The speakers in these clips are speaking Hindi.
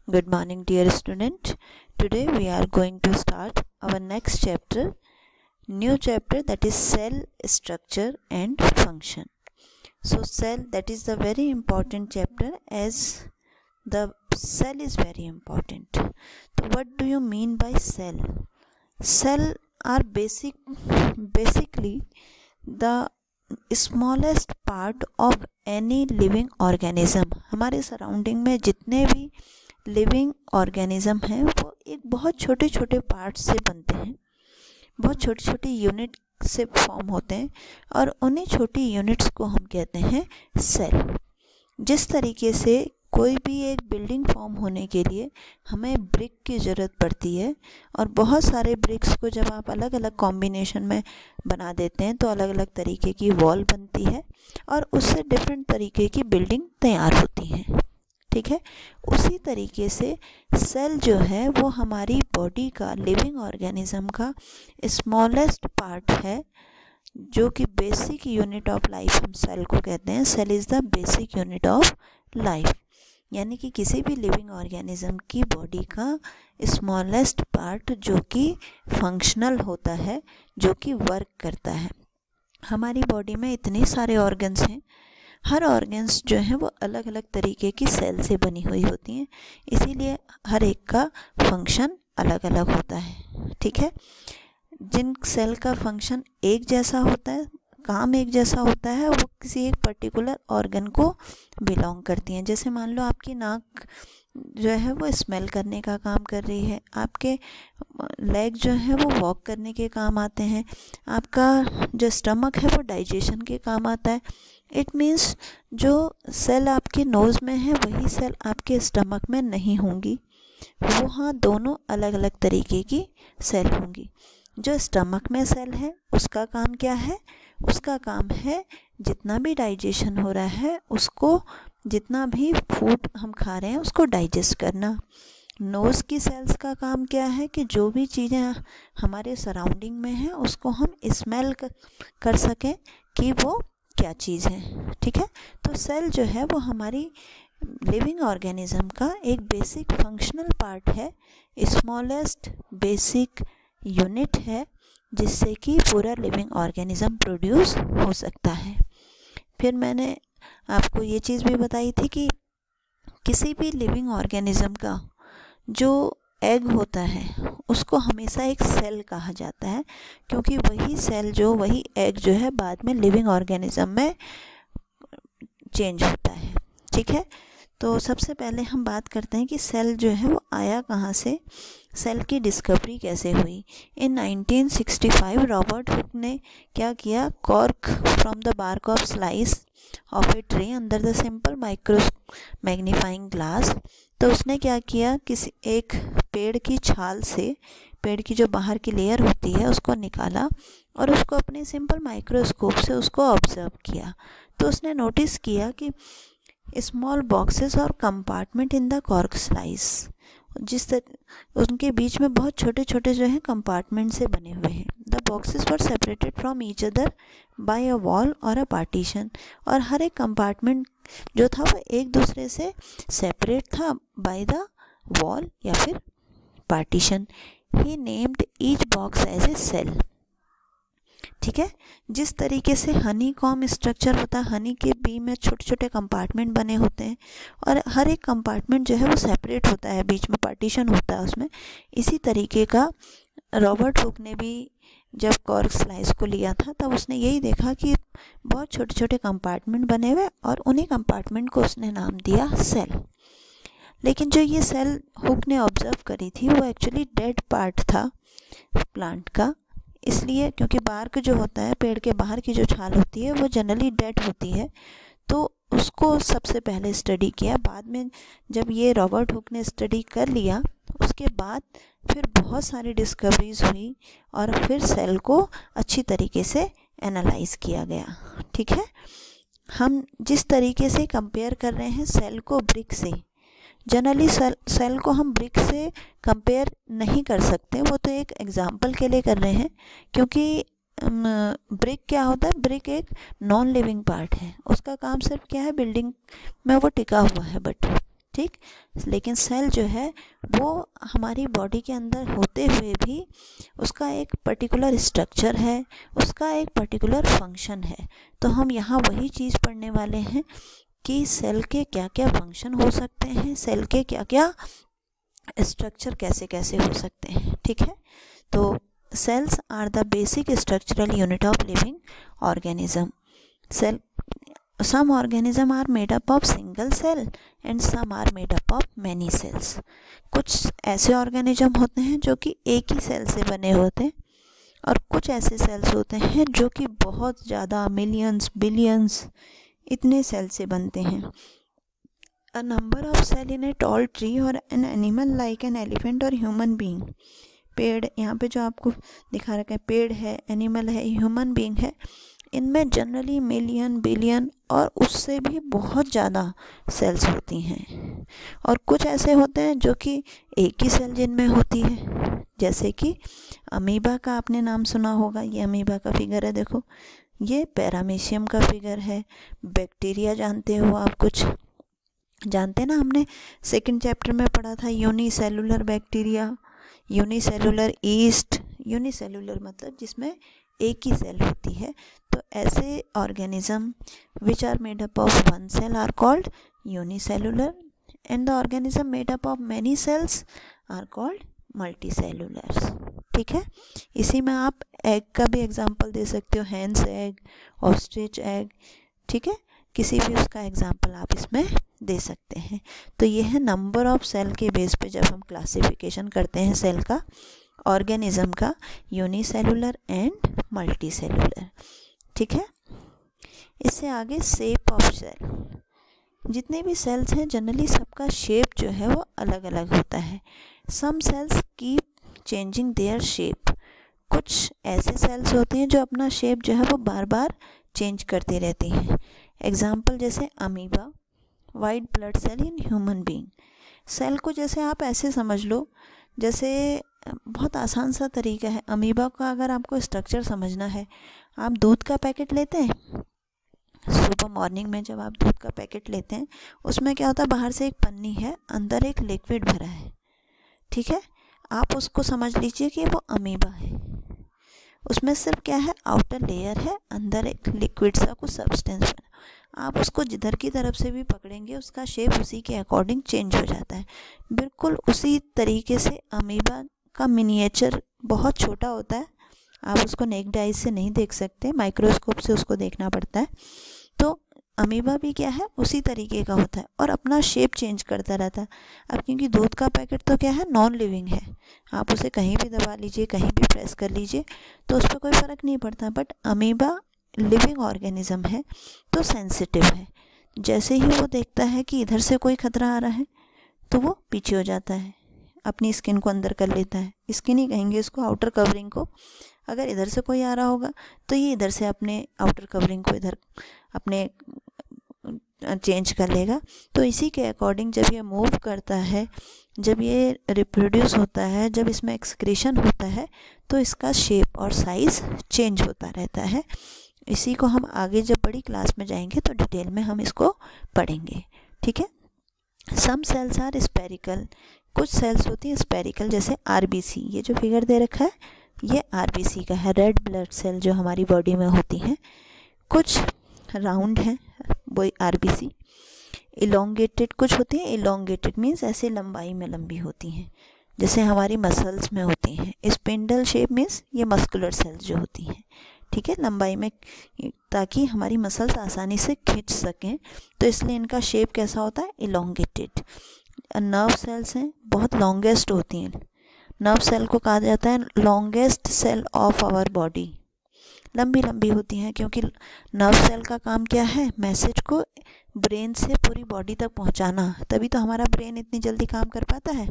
Good morning, dear student. Today we are going to start our next chapter, new chapter, that is cell structure and function. So cell, that is the very important chapter, as the cell is very important. So what do you mean by cell? Cell are basically the smallest part of any living organism. हमारे सराउंडिंग में जितने भी लिविंग ऑर्गेनिज्म हैं वो एक बहुत छोटे छोटे पार्ट से बनते हैं, बहुत छोटे छोटे यूनिट से फॉर्म होते हैं और उन्हीं छोटी यूनिट्स को हम कहते हैं सेल। जिस तरीके से कोई भी एक बिल्डिंग फॉर्म होने के लिए हमें ब्रिक की ज़रूरत पड़ती है और बहुत सारे ब्रिक्स को जब आप अलग अलग कॉम्बिनेशन में बना देते हैं तो अलग अलग तरीके की वॉल बनती है और उससे डिफरेंट तरीके की बिल्डिंग तैयार होती है। ठीक है, उसी तरीके से सेल जो है वो हमारी बॉडी का, लिविंग ऑर्गेनिज्म का स्मॉलेस्ट पार्ट है, जो कि बेसिक यूनिट ऑफ लाइफ हम सेल को कहते हैं। Cell is the basic unit of life, यानी कि किसी भी लिविंग ऑर्गेनिज्म की बॉडी का स्मॉलेस्ट पार्ट जो कि फंक्शनल होता है, जो कि वर्क करता है। हमारी बॉडी में इतने सारे ऑर्गन्स हैं, हर ऑर्गन्स जो हैं वो अलग अलग तरीके की सेल से बनी हुई होती हैं, इसीलिए हर एक का फंक्शन अलग अलग होता है। ठीक है, जिन सेल का फंक्शन एक जैसा होता है, काम एक जैसा होता है, वो किसी एक पर्टिकुलर ऑर्गन को बिलोंग करती हैं। जैसे मान लो आपकी नाक जो है वो स्मेल करने का काम कर रही है, आपके लेग जो है वो वॉक करने के काम आते हैं, आपका जो स्टमक है वो डाइजेशन के काम आता है। इट मीन्स जो सेल आपके नोज़ में है वही सेल आपके स्टमक में नहीं होंगी, वो हाँ दोनों अलग अलग तरीके की सेल होंगी। जो स्टमक में सेल है उसका काम क्या है? उसका काम है जितना भी डाइजेशन हो रहा है उसको, जितना भी फूड हम खा रहे हैं उसको डाइजेस्ट करना। नोज़ की सेल्स का काम क्या है कि जो भी चीज़ें हमारे सराउंडिंग में हैं उसको हम स्मेल कर सकें कि वो क्या चीज़ है। ठीक है, तो सेल जो है वो हमारी लिविंग ऑर्गेनिज्म का एक बेसिक फंक्शनल पार्ट है, स्मॉलेस्ट बेसिक यूनिट है, जिससे कि पूरा लिविंग ऑर्गेनिज्म प्रोड्यूस हो सकता है। फिर मैंने आपको ये चीज़ भी बताई थी कि किसी भी लिविंग ऑर्गेनिज्म का जो एग होता है उसको हमेशा एक सेल कहा जाता है, क्योंकि वही सेल वही एग जो है बाद में लिविंग ऑर्गेनिज्म में चेंज होता है। ठीक है, तो सबसे पहले हम बात करते हैं कि सेल जो है वो आया कहाँ से, सेल की डिस्कवरी कैसे हुई। इन 1965 रॉबर्ट हुक ने क्या किया, cork from the bark of slice of a tree under the simple micro magnifying glass. तो उसने क्या किया, किसी एक पेड़ की छाल से, पेड़ की जो बाहर की लेयर होती है उसको निकाला और उसको अपने सिंपल माइक्रोस्कोप से उसको ऑब्जर्व किया। तो उसने नोटिस किया कि स्मॉल बॉक्सेस और compartment in the cork slice, उनके बीच में बहुत छोटे छोटे जो हैं कंपार्टमेंट से बने हुए हैं। The boxes were separated from each other by a wall और अ पार्टीशन, और हर एक कंपार्टमेंट जो था वो एक दूसरे से सेपरेट था बाय द वॉल या फिर partition. He named each box as a cell. ठीक है, जिस तरीके से हनी कॉम स्ट्रक्चर होता है, हनी के बी में छोटे छोटे कंपार्टमेंट बने होते हैं और हर एक कंपार्टमेंट जो है वो सेपरेट होता है, बीच में पार्टीशन होता है उसमें, इसी तरीके का रॉबर्ट हुक ने भी जब कॉर्क स्लाइस को लिया था तब उसने यही देखा कि बहुत छोटे छोटे कंपार्टमेंट बने हुए और उन्हीं कंपार्टमेंट को उसने नाम दिया सेल। लेकिन जो ये सेल हुक ने ऑब्जर्व करी थी वो एक्चुअली डेड पार्ट था प्लांट का, इसलिए क्योंकि बार्क जो होता है, पेड़ के बाहर की जो छाल होती है वो जनरली डेड होती है, तो उसको सबसे पहले स्टडी किया। बाद में जब ये रॉबर्ट हुक ने स्टडी कर लिया उसके बाद फिर बहुत सारी डिस्कवरीज हुई और फिर सेल को अच्छी तरीके से एनालाइज किया गया। ठीक है, हम जिस तरीके से कंपेयर कर रहे हैं सेल को ब्रिक से, जनरली सेल को हम ब्रिक से कंपेयर नहीं कर सकते, वो तो एक एग्जांपल के लिए कर रहे हैं, क्योंकि ब्रिक क्या होता है, ब्रिक एक नॉन लिविंग पार्ट है, उसका काम सिर्फ क्या है, बिल्डिंग में वो टिका हुआ है, बट ठीक। लेकिन सेल जो है वो हमारी बॉडी के अंदर होते हुए भी उसका एक पर्टिकुलर स्ट्रक्चर है, उसका एक पर्टिकुलर फंक्शन है। तो हम यहाँ वही चीज़ पढ़ने वाले हैं कि सेल के क्या क्या फंक्शन हो सकते हैं, सेल के क्या क्या स्ट्रक्चर कैसे कैसे हो सकते हैं। ठीक है, तो cells are the basic structural unit of living organism. Cell some organism are made up of single cell and some are made up of many cells। कुछ ऐसे ऑर्गेनिज्म होते हैं जो कि एक ही सेल से बने होते हैं और कुछ ऐसे सेल्स होते हैं जो कि बहुत ज़्यादा मिलियंस बिलियंस इतने सेल से बनते हैं। A number of cell in a tall tree और an animal like an elephant और ह्यूमन बीइंग। पेड़ यहाँ पे जो आपको दिखा रखा है, पेड़ है, एनिमल है, ह्यूमन बीइंग है, इनमें जनरली मिलियन बिलियन और उससे भी बहुत ज़्यादा सेल्स होती हैं। और कुछ ऐसे होते हैं जो कि एक ही सेल जिनमें होती है, जैसे कि अमीबा का आपने नाम सुना होगा। ये अमीबा का फिगर है, देखो ये पैरामीशियम का फिगर है। बैक्टीरिया जानते हो आप, कुछ जानते हैं ना, हमने सेकंड चैप्टर में पढ़ा था unicellular bacteria, unicellular yeast. Unicellular मतलब जिसमें एक ही सेल होती है। तो ऐसे organism which are made up of one cell are called unicellular and the organism made up of many cells are called multicellulars. ठीक है, इसी में आप एग का भी एग्जांपल दे सकते हो, हैंस एग, ऑस्ट्रिच एग। ठीक है, किसी भी उसका एग्जांपल आप इसमें दे सकते हैं। तो ये है नंबर ऑफ सेल के बेस पे जब हम क्लासिफिकेशन करते हैं सेल का, ऑर्गेनिज्म का, यूनिसेलुलर एंड मल्टीसेलुलर। ठीक है, इससे आगे शेप ऑफ सेल। जितने भी सेल्स हैं जनरली सबका शेप जो है वो अलग अलग होता है। Some cells keep changing their shape. कुछ ऐसे सेल्स होते हैं जो अपना शेप जो है वो बार बार चेंज करती रहती हैं। एग्जाम्पल जैसे amoeba, white blood cell in human being. Cell को जैसे आप ऐसे समझ लो, जैसे बहुत आसान सा तरीका है। अमीबा का अगर आपको स्ट्रक्चर समझना है, आप दूध का पैकेट लेते हैं, सुबह मॉर्निंग में जब आप दूध का पैकेट लेते हैं उसमें क्या होता है, बाहर से एक पन्नी है, अंदर एक लिक्विड भरा है। ठीक है, आप उसको समझ लीजिए कि वो अमीबा है। उसमें सिर्फ क्या है, आउटर लेयर है, अंदर एक लिक्विड सा कुछ सब्सटेंस बना। आप उसको जिधर की तरफ से भी पकड़ेंगे उसका शेप उसी के अकॉर्डिंग चेंज हो जाता है। बिल्कुल उसी तरीके से अमीबा का मिनिएचर बहुत छोटा होता है, आप उसको नेक्ड आइज से नहीं देख सकते, माइक्रोस्कोप से उसको देखना पड़ता है। तो अमीबा भी क्या है, उसी तरीके का होता है और अपना शेप चेंज करता रहता है। अब क्योंकि दूध का पैकेट तो क्या है, नॉन लिविंग है, आप उसे कहीं भी दबा लीजिए, कहीं भी प्रेस कर लीजिए तो उस पर कोई फ़र्क नहीं पड़ता। बट अमीबा लिविंग ऑर्गेनिज्म है तो सेंसिटिव है। जैसे ही वो देखता है कि इधर से कोई खतरा आ रहा है तो वो पीछे हो जाता है, अपनी स्किन को अंदर कर लेता है। स्किन ही कहेंगे इसको, आउटर कवरिंग को। अगर इधर से कोई आ रहा होगा तो ये इधर से अपने आउटर कवरिंग को इधर अपने चेंज कर लेगा। तो इसी के अकॉर्डिंग जब ये मूव करता है, जब ये रिप्रोड्यूस होता है, जब इसमें एक्सक्रीशन होता है तो इसका शेप और साइज़ चेंज होता रहता है। इसी को हम आगे जब बड़ी क्लास में जाएंगे तो डिटेल में हम इसको पढ़ेंगे। ठीक है, सम सेल्स आर स्पेरिकल। कुछ सेल्स होती हैं स्पेरिकल, जैसे आरबीसी। ये जो फिगर दे रखा है ये आरबीसी का है, रेड ब्लड सेल जो हमारी बॉडी में होती हैं। कुछ राउंड हैं वो आरबीसी। इलोंगेटेड कुछ होती हैं, इलोंगेटेड मीन्स ऐसे लंबाई में लंबी होती हैं, जैसे हमारी मसल्स में होती हैं। स्पिंडल शेप मीन्स ये मस्कुलर सेल्स जो होती हैं, ठीक है, लंबाई में, ताकि हमारी मसल्स आसानी से खींच सकें, तो इसलिए इनका शेप कैसा होता है, इलोंगेटेड। नर्व सेल्स हैं, बहुत लॉन्गेस्ट होती हैं। नर्व सेल को कहा जाता है longest cell of our body. लंबी लंबी होती हैं क्योंकि नर्व सेल का काम क्या है, मैसेज को ब्रेन से पूरी बॉडी तक पहुंचाना, तभी तो हमारा ब्रेन इतनी जल्दी काम कर पाता है।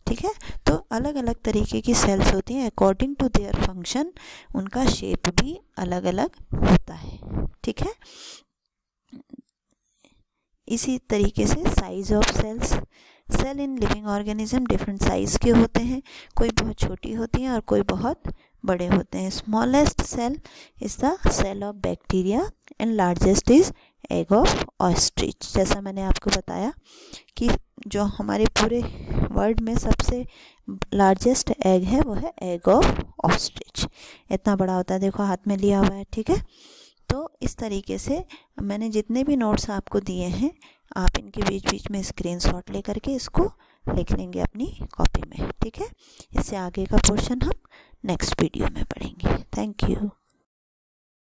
ठीक है, तो अलग अलग तरीके की सेल्स होती हैं, अकॉर्डिंग टू देयर फंक्शन उनका शेप भी अलग अलग होता है। ठीक है, इसी तरीके से size of cells. Cell in living organism different size के होते हैं, कोई बहुत छोटी होती हैं और कोई बहुत बड़े होते हैं। Smallest cell is the cell of bacteria and largest is egg of ostrich. जैसा मैंने आपको बताया कि जो हमारे पूरे वर्ल्ड में सबसे लार्जेस्ट एग है वो है एग ऑफ ऑस्ट्रिच। इतना बड़ा होता है, देखो हाथ में लिया हुआ है, ठीक है। तो इस तरीके से मैंने जितने भी नोट्स आपको दिए हैं, आप इनके बीच बीच में स्क्रीनशॉट लेकर के इसको लिख लेंगे अपनी कॉपी में, ठीक है। इससे आगे का पोर्शन हम नेक्स्ट वीडियो में पढ़ेंगे। Thank you.